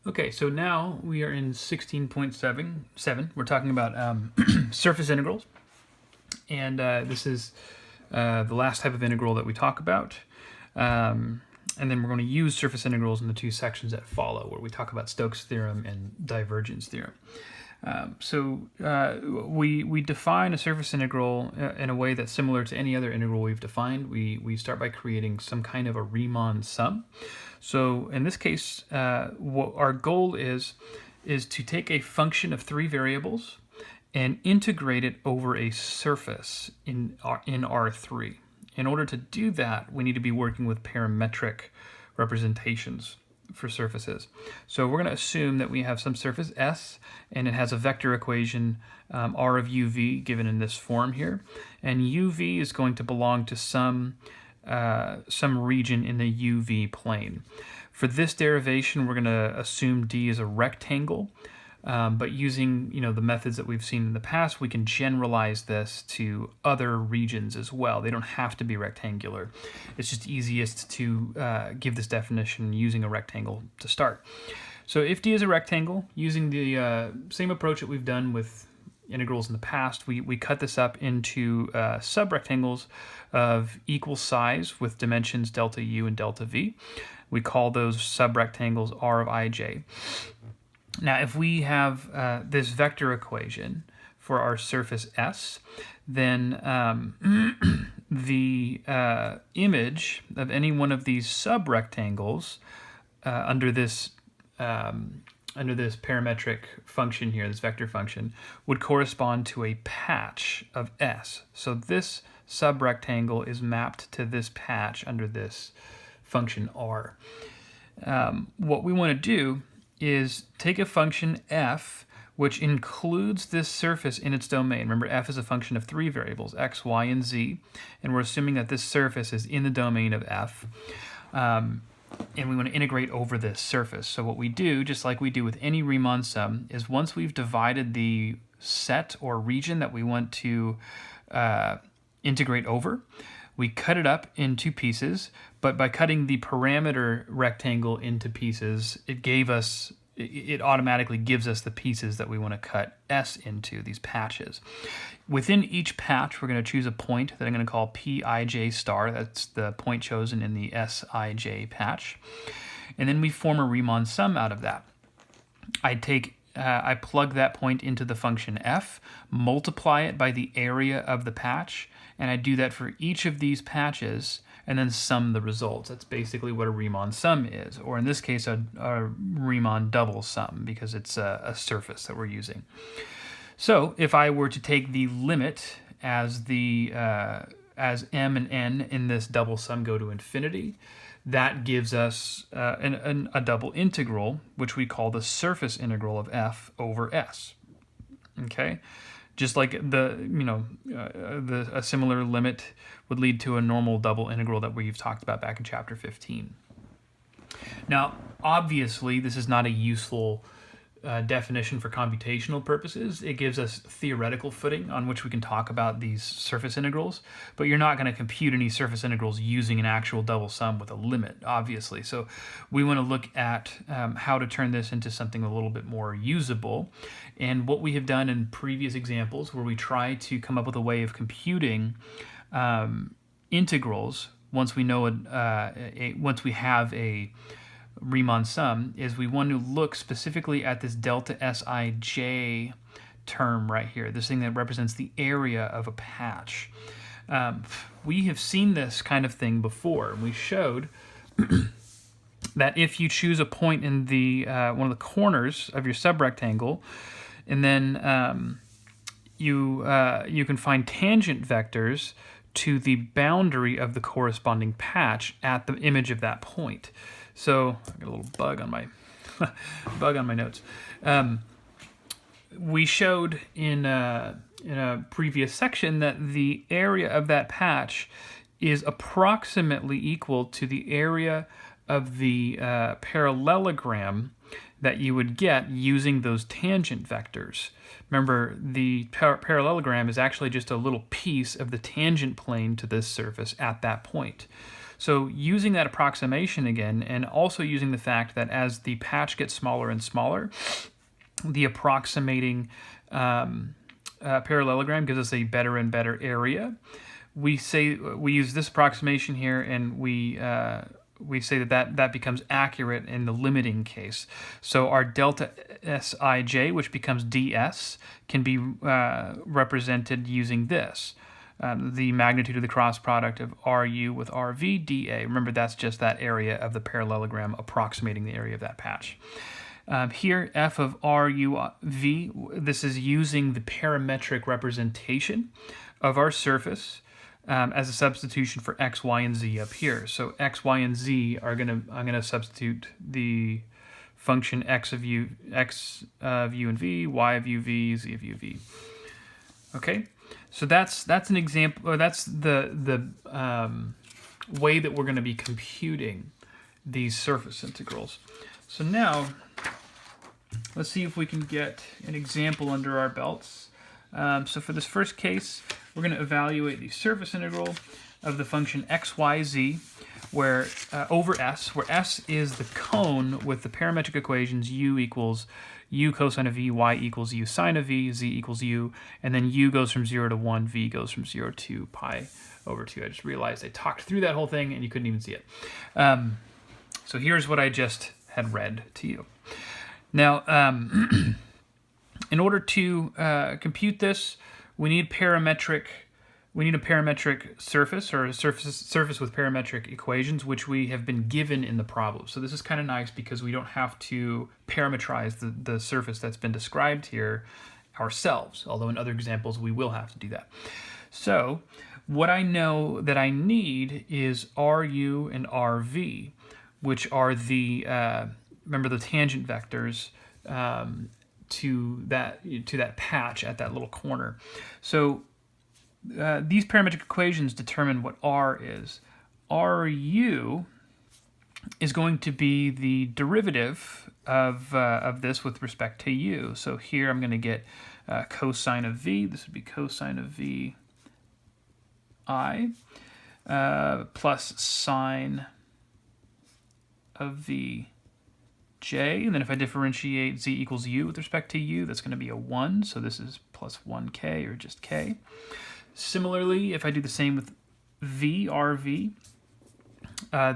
Okay, so now we are in 16.7. We're talking about surface integrals, and this is the last type of integral that we talk about. And then we're going to use surface integrals in the two sections that follow, where we talk about Stokes' theorem and divergence theorem. We define a surface integral in a way that's similar to any other integral we've defined. We start by creating some kind of a Riemann sum. So in this case, what our goal is to take a function of three variables and integrate it over a surface in R3. In order to do that, we need to be working with parametric representations for surfaces. So we're going to assume that we have some surface S, and it has a vector equation R of uv given in this form here, and uv is going to belong to some region in the uv plane. For this derivation, we're going to assume D is a rectangle, but using the methods that we've seen in the past, we can generalize this to other regions as well. They don't have to be rectangular. It's just easiest to give this definition using a rectangle to start. So if D is a rectangle, using the same approach that we've done with integrals in the past, we cut this up into subrectangles of equal size with dimensions delta u and delta v. We call those subrectangles R of ij. Now, if we have this vector equation for our surface S, then the image of any one of these subrectangles under this parametric function here, this vector function, would correspond to a patch of S. So this subrectangle is mapped to this patch under this function R. What we want to do is take a function f, which includes this surface in its domain. Remember, f is a function of three variables, x, y, and z, and we're assuming that this surface is in the domain of f, and we want to integrate over this surface. So what we do, just like we do with any Riemann sum, is once we've divided the set or region that we want to integrate over, we cut it up in two pieces, but by cutting the parameter rectangle into pieces, it automatically gives us the pieces that we want to cut S into, these patches. Within each patch, we're going to choose a point that I'm going to call Pij star. That's the point chosen in the Sij patch. And then we form a Riemann sum out of that. I plug that point into the function f, multiply it by the area of the patch, and I do that for each of these patches, and then sum the results. That's basically what a Riemann sum is, or in this case, a Riemann double sum, because it's a surface that we're using. So if I were to take the limit as m and n in this double sum go to infinity, that gives us a double integral, which we call the surface integral of f over s. Okay, just like a similar limit would lead to a normal double integral that we've talked about back in chapter 15. Now, obviously, this is not a useful definition for computational purposes. It gives us theoretical footing on which we can talk about these surface integrals, but you're not going to compute any surface integrals using an actual double sum with a limit, obviously. So we want to look at how to turn this into something a little bit more usable. And what we have done in previous examples, where we try to come up with a way of computing integrals once we know once we have a Riemann sum, is we want to look specifically at this delta Sij term right here, this thing that represents the area of a patch. We have seen this kind of thing before. We showed that if you choose a point in the one of the corners of your subrectangle, and then you can find tangent vectors to the boundary of the corresponding patch at the image of that point. So I got a little bug on my notes. We showed in a previous section that the area of that patch is approximately equal to the area of the parallelogram that you would get using those tangent vectors. Remember, the parallelogram is actually just a little piece of the tangent plane to this surface at that point. So using that approximation again, and also using the fact that as the patch gets smaller and smaller, the approximating parallelogram gives us a better and better area. We use this approximation here, and we say that becomes accurate in the limiting case. So our delta Sij, which becomes ds, can be represented using this. The magnitude of the cross product of Ru with Rv dA. Remember, that's just that area of the parallelogram approximating the area of that patch. Here, f of Ruv, this is using the parametric representation of our surface as a substitution for x, y, and z up here. So x, y, and z I'm gonna substitute the function x of u and v, y of u v, z of u v. Okay, so that's an example, or that's the way that we're going to be computing these surface integrals. So now let's see if we can get an example under our belts. So for this first case, we're going to evaluate the surface integral of the function xyz, where over s, where s is the cone with the parametric equations u equals u cosine of v, y equals u sine of v, z equals u, and then u goes from 0 to 1, v goes from 0 to pi over 2. I just realized I talked through that whole thing and you couldn't even see it. So here's what I just had read to you. Now, in order to compute this, we need a parametric surface, or a surface with parametric equations, which we have been given in the problem. So this is kind of nice because we don't have to parametrize the surface that's been described here ourselves, although in other examples we will have to do that. So what I know that I need is Ru and Rv, which are the, remember, the tangent vectors to that patch at that little corner. So these parametric equations determine what R is. Ru is going to be the derivative of this with respect to u. So here I'm going to get cosine of v. This would be cosine of v I plus sine of v j, and then if I differentiate z equals u with respect to u, that's going to be a 1, so this is plus 1k, or just k. Similarly, if I do the same with v, rv,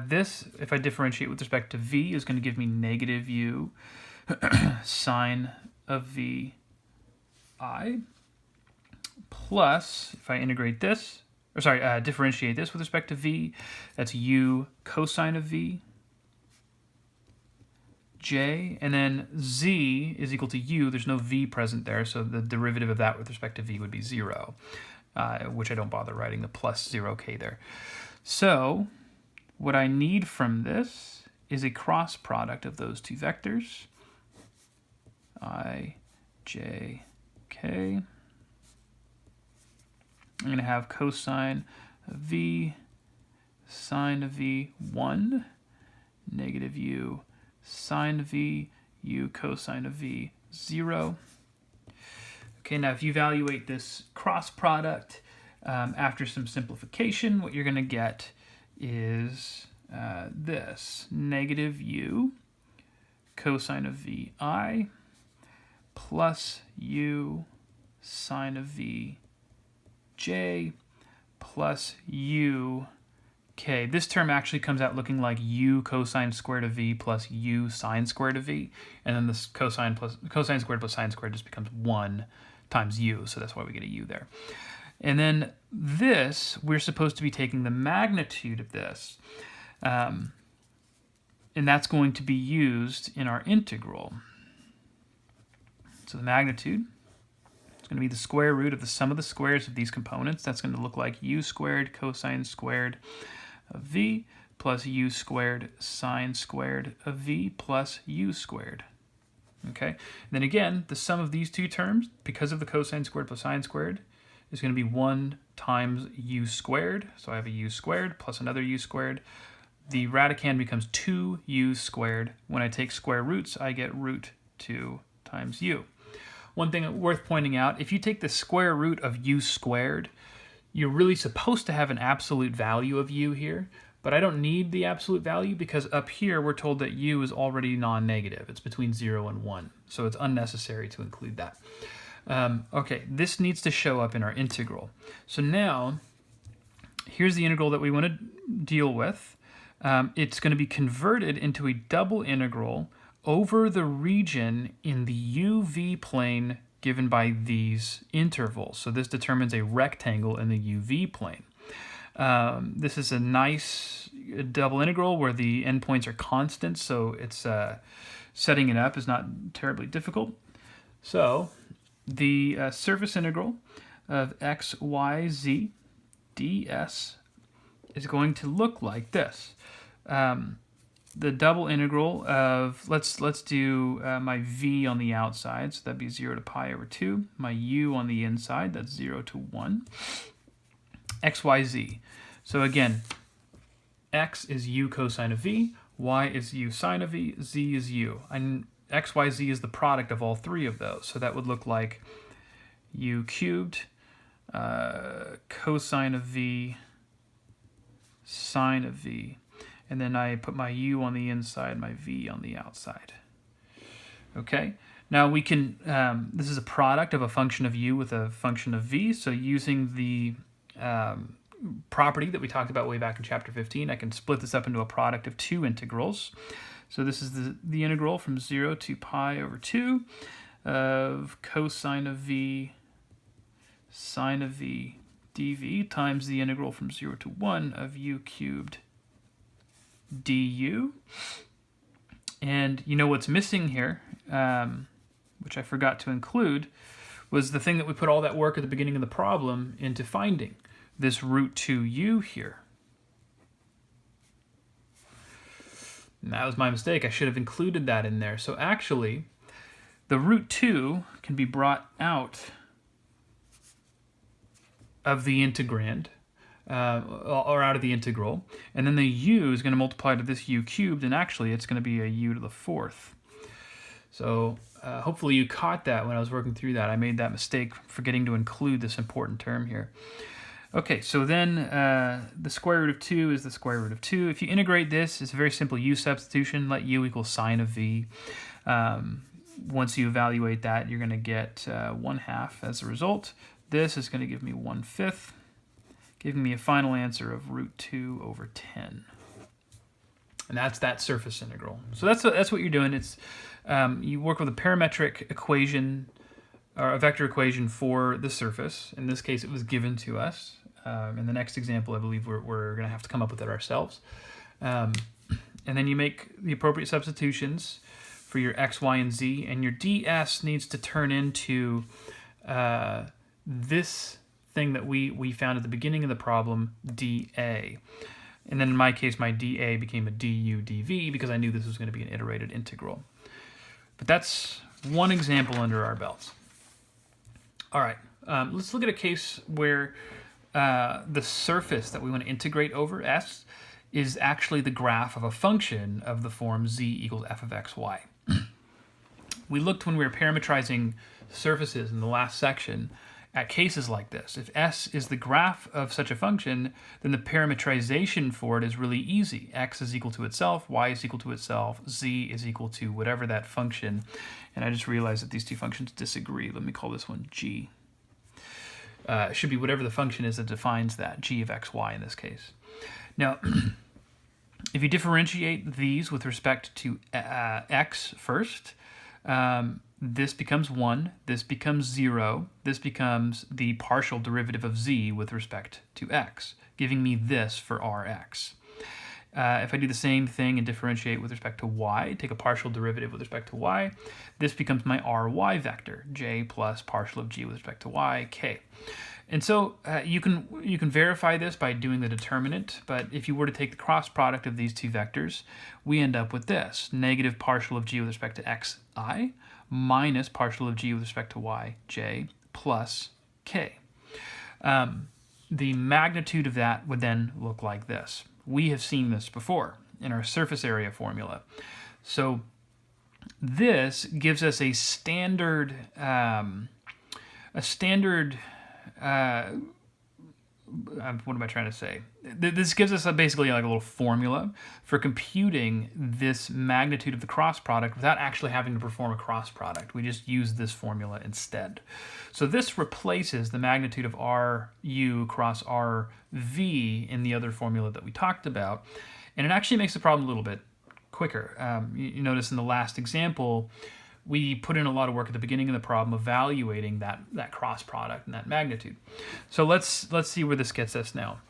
this, if I differentiate with respect to v, is going to give me negative u sine of v I, plus, if I integrate this, or sorry, differentiate this with respect to v, that's u cosine of v j, and then z is equal to u. There's no v present there, so the derivative of that with respect to v would be 0, which I don't bother writing the plus 0k there. So what I need from this is a cross product of those two vectors, I, j, k. I'm going to have cosine of v, sine of v, 1, negative u sine of v, u cosine of v, 0. Okay, now if you evaluate this cross product after some simplification, what you're going to get is this, negative u cosine of v I plus u sine of v j plus u k. This term actually comes out looking like u cosine squared of v plus u sine squared of v, and then this cosine squared plus sine squared just becomes 1 times u, so that's why we get a u there. And then this, we're supposed to be taking the magnitude of this, and that's going to be used in our integral. So the magnitude is going to be the square root of the sum of the squares of these components. That's going to look like u squared cosine squared of v plus u squared sine squared of v plus u squared. Okay, and then again, the sum of these two terms, because of the cosine squared plus sine squared, is going to be 1 times u squared. So I have a u squared plus another u squared. The radicand becomes 2u squared. When I take square roots, I get root 2 times u. One thing worth pointing out, if you take the square root of u squared, you're really supposed to have an absolute value of u here, But I don't need the absolute value because up here we're told that u is already non-negative. It's between 0 and 1. So it's unnecessary to include that. Okay, this needs to show up in our integral. So now, here's the integral that we want to deal with. It's going to be converted into a double integral over the region in the UV plane given by these intervals. So this determines a rectangle in the UV plane. This is a nice double integral where the endpoints are constant, so it's setting it up is not terribly difficult. So the surface integral of x, y, z ds is going to look like this. The double integral of, let's do my v on the outside, so that'd be 0 to pi over 2. My u on the inside, that's 0 to 1. X, y, z. So again, x is u cosine of v, y is u sine of v, z is u. And x, y, z is the product of all three of those. So that would look like u cubed, cosine of v, sine of v. And then I put my u on the inside, my v on the outside. Okay, now we can, this is a product of a function of u with a function of v. So using the property that we talked about way back in chapter 15, I can split this up into a product of two integrals. So this is the integral from 0 to pi over 2 of cosine of v, sine of v dv times the integral from 0 to 1 of u cubed du. And you know what's missing here, which I forgot to include, was the thing that we put all that work at the beginning of the problem into finding, this root 2u here. And that was my mistake. I should have included that in there. So actually, the root 2 can be brought out of the integrand, or out of the integral, and then the u is going to multiply to this u cubed, and actually it's going to be a u to the fourth. So hopefully you caught that when I was working through that. I made that mistake forgetting to include this important term here. Okay, so then the square root of 2 is the square root of 2. If you integrate this, it's a very simple u substitution. Let u equal sine of v. Once you evaluate that, you're going to get 1/2 as a result. This is going to give me 1/5, giving me a final answer of root 2 over 10. And that's that surface integral. So that's what you're doing. It's you work with a parametric equation, or a vector equation for the surface. In this case, it was given to us. In the next example, I believe we're going to have to come up with it ourselves. And then you make the appropriate substitutions for your x, y, and z, and your ds needs to turn into this thing that we found at the beginning of the problem, dA. And then in my case, my dA became a du dv because I knew this was going to be an iterated integral. But that's one example under our belts. All right, let's look at a case where the surface that we want to integrate over S is actually the graph of a function of the form z equals f of xy. We looked when we were parametrizing surfaces in the last section at cases like this. If S is the graph of such a function, then the parametrization for it is really easy. X is equal to itself, y is equal to itself, z is equal to whatever that function. And I just realized that these two functions disagree. Let me call this one g. It should be whatever the function is that defines that, g of xy in this case. Now, if you differentiate these with respect to x first, this becomes 1, this becomes 0, this becomes the partial derivative of z with respect to x, giving me this for rx. If I do the same thing and differentiate with respect to y, take a partial derivative with respect to y, this becomes my ry vector, j plus partial of g with respect to y, k. And so you can verify this by doing the determinant, but if you were to take the cross product of these two vectors, we end up with this, negative partial of g with respect to xi minus partial of g with respect to y, j, plus k. The magnitude of that would then look like this. We have seen this before in our surface area formula. So this gives us a standard what am I trying to say? This gives us basically like a little formula for computing this magnitude of the cross product without actually having to perform a cross product. We just use this formula instead. So this replaces the magnitude of RU cross RV in the other formula that we talked about. And it actually makes the problem a little bit quicker. You notice in the last example, we put in a lot of work at the beginning of the problem evaluating that cross product and that magnitude. So let's see where this gets us now.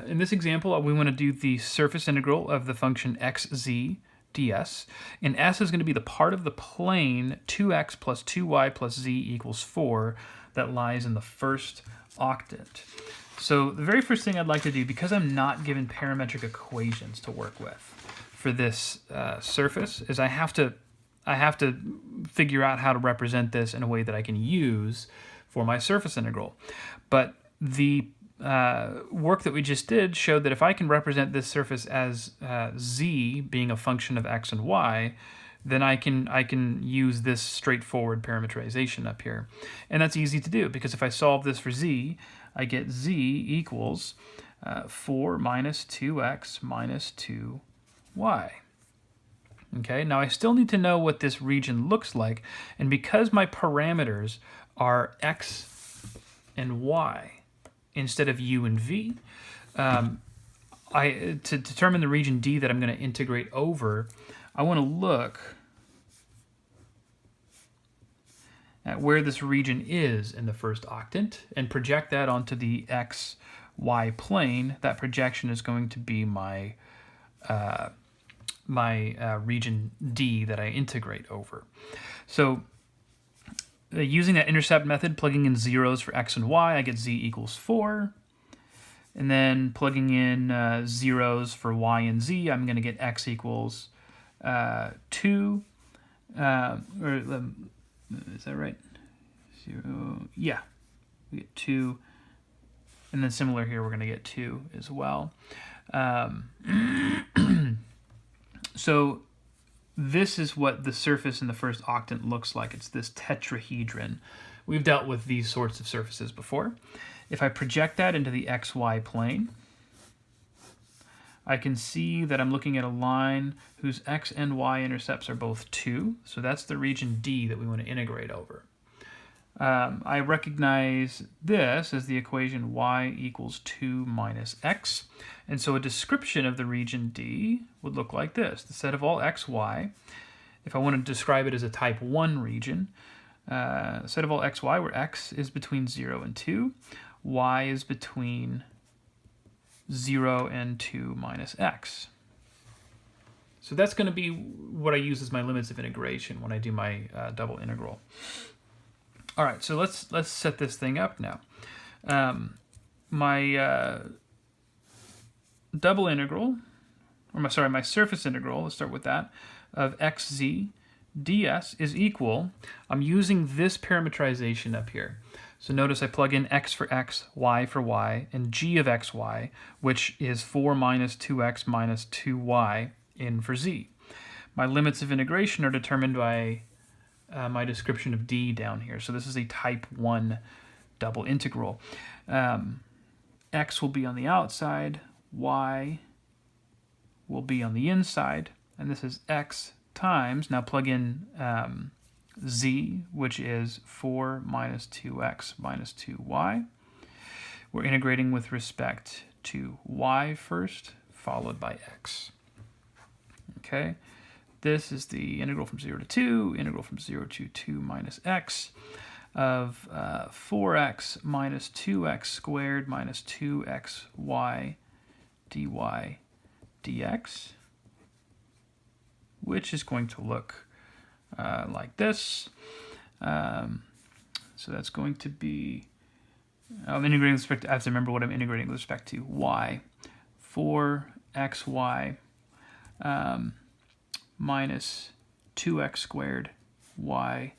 In this example, we want to do the surface integral of the function xz ds, and s is going to be the part of the plane 2x plus 2y plus z equals 4 that lies in the first octant. So the very first thing I'd like to do, because I'm not given parametric equations to work with for this surface, is I have to figure out how to represent this in a way that I can use for my surface integral. But the work that we just did showed that if I can represent this surface as z being a function of x and y, then I can use this straightforward parameterization up here. And that's easy to do, because if I solve this for z, I get z equals 4 minus 2x minus 2y. Okay, now I still need to know what this region looks like, and because my parameters are x and y instead of u and v, to determine the region D that I'm going to integrate over, I want to look at where this region is in the first octant and project that onto the x, y plane. That projection is going to be my region D that I integrate over. So using that intercept method, plugging in zeros for x and y, I get z equals 4. And then plugging in zeros for y and z, I'm going to get x equals 2. Is that right? 0. Yeah, we get 2. And then similar here, we're going to get 2 as well. So this is what the surface in the first octant looks like. It's this tetrahedron. We've dealt with these sorts of surfaces before. If I project that into the xy plane, I can see that I'm looking at a line whose x and y intercepts are both 2. So that's the region D that we want to integrate over. I recognize this as the equation y equals 2 minus x. And so a description of the region D would look like this. The set of all x, y, if I want to describe it as a type 1 region, set of all x, y, where x is between 0 and 2, y is between 0 and 2 minus x. So that's going to be what I use as my limits of integration when I do my double integral. All right, so let's set this thing up now. My double integral, or my surface integral, let's start with that, of xz ds is equal, I'm using this parameterization up here. So notice I plug in x for x, y for y, and g of xy, which is 4 minus 2x minus 2y in for z. My limits of integration are determined by my description of D down here. So this is a type 1 double integral. X will be on the outside, y will be on the inside, and this is x times, now plug in z, which is 4 minus 2x minus 2y. We're integrating with respect to y first, followed by x. Okay. This is the integral from 0 to 2, integral from 0 to 2 minus x of 4x minus 2x squared minus 2xy dy dx, which is going to look like this. So that's going to be, I'm integrating with respect to, I have to remember what I'm integrating with respect to, y. 4xy minus 2x squared y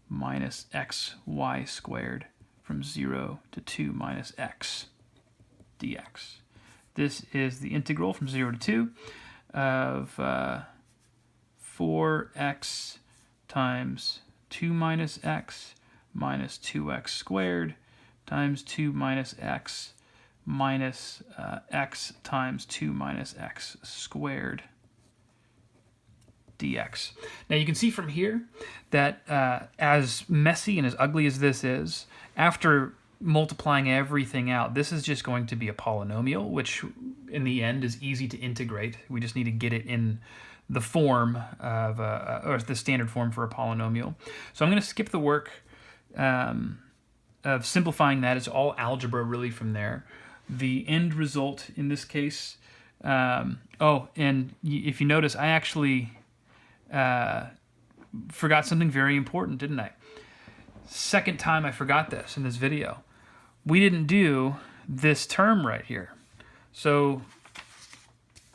minus xy squared from 0 to 2 minus x dx. This is the integral from 0 to 2 of 4x times 2 minus x minus 2x squared times 2 minus x minus x times 2 minus x squared dx. Now you can see from here that as messy and as ugly as this is, after multiplying everything out, this is just going to be a polynomial, which in the end is easy to integrate. We just need to get it in the form of, or the standard form for a polynomial. So I'm going to skip the work of simplifying that. It's all algebra really from there. The end result in this case, oh, and if you notice, I actually forgot something very important, didn't I? Second time I forgot this in this video. We didn't do this term right here. So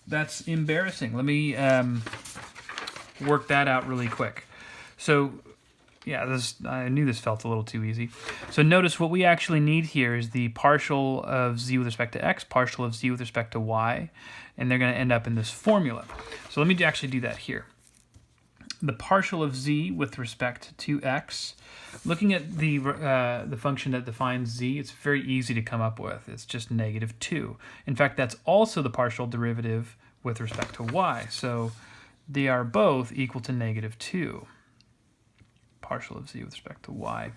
that's embarrassing. Let me work that out really quick. So yeah, I knew this felt a little too easy. So notice what we actually need here is the partial of z with respect to x, partial of z with respect to y, and they're going to end up in this formula. So let me actually do that here. The partial of z with respect to x, looking at the function that defines z, it's very easy to come up with. It's just -2. In fact, that's also the partial derivative with respect to y. So they are both equal to -2. Partial of z with respect to y.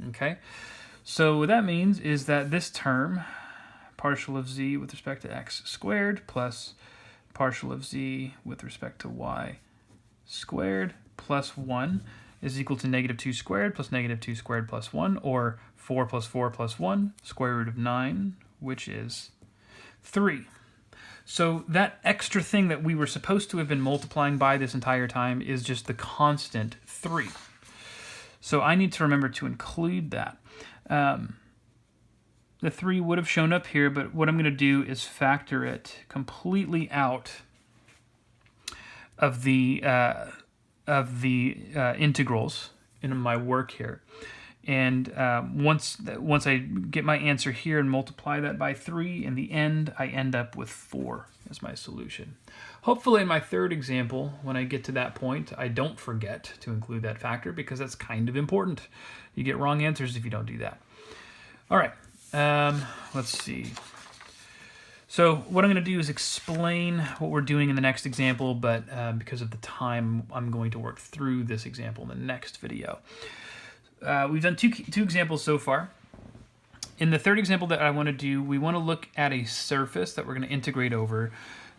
Okay, so what that means is that this term, partial of z with respect to x squared plus partial of z with respect to y squared plus 1 is equal to -2 squared plus -2 squared plus 1, or 4 plus 4 plus 1, square root of 9, which is 3. So that extra thing that we were supposed to have been multiplying by this entire time is just the constant 3. So I need to remember to include that. The 3 would have shown up here, but what I'm going to do is factor it completely out of the integrals in my work here. And once I get my answer here and multiply that by 3, in the end, I end up with 4 as my solution. Hopefully in my third example, when I get to that point, I don't forget to include that factor, because that's kind of important. You get wrong answers if you don't do that. All right, let's see. So what I'm going to do is explain what we're doing in the next example, but because of the time, I'm going to work through this example in the next video. We've done two examples so far. In the third example that I want to do, we want to look at a surface that we're going to integrate over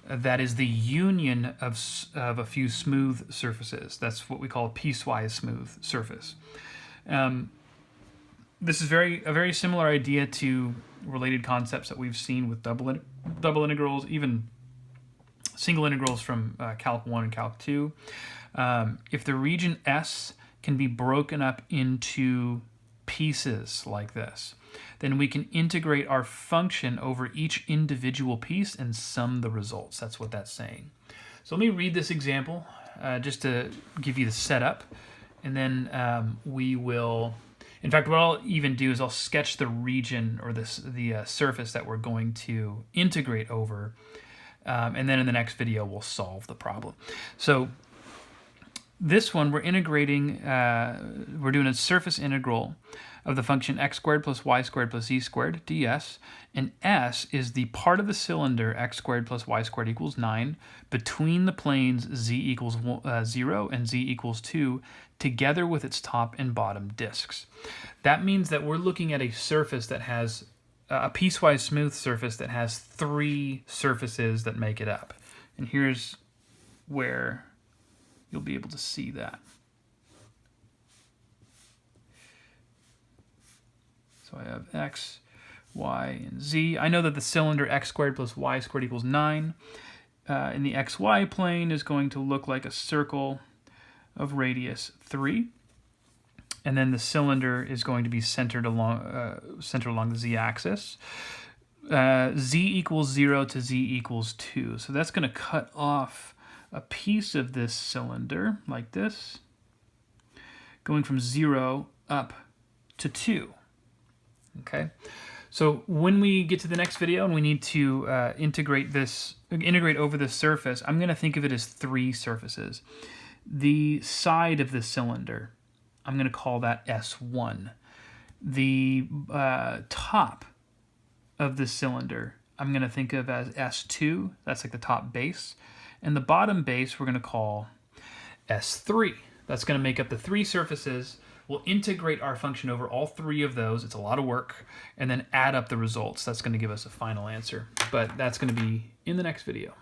that is the union of a few smooth surfaces. That's what we call a piecewise smooth surface. This is a very similar idea to related concepts that we've seen with double integrals, even single integrals from Calc 1 and Calc 2. If the region S can be broken up into pieces like this, then we can integrate our function over each individual piece and sum the results. That's what that's saying. So let me read this example just to give you the setup, and then we will... In fact, what I'll even do is I'll sketch the region or the surface that we're going to integrate over, and then in the next video we'll solve the problem. So this one, we're integrating, we're doing a surface integral of the function x squared plus y squared plus z squared ds, and S is the part of the cylinder x squared plus y squared equals 9 between the planes z equals 0 and z equals 2, together with its top and bottom discs. That means that we're looking at a surface that has a piecewise smooth surface that has 3 surfaces that make it up. And here's where you'll be able to see that. So I have x, y, and z. I know that the cylinder x squared plus y squared equals 9 in the xy plane is going to look like a circle of radius 3. And then the cylinder is going to be centered along the z-axis. Z equals 0 to z equals 2. So that's going to cut off a piece of this cylinder like this, going from 0 up to 2. Okay, so when we get to the next video and we need to integrate over this surface, I'm going to think of it as 3 surfaces. The side of the cylinder, I'm going to call that S1. The top of the cylinder I'm going to think of as S2. That's like the top base. And the bottom base we're going to call S3. That's going to make up the three surfaces. We'll integrate our function over all three of those. It's a lot of work. And then add up the results. That's going to give us a final answer. But that's going to be in the next video.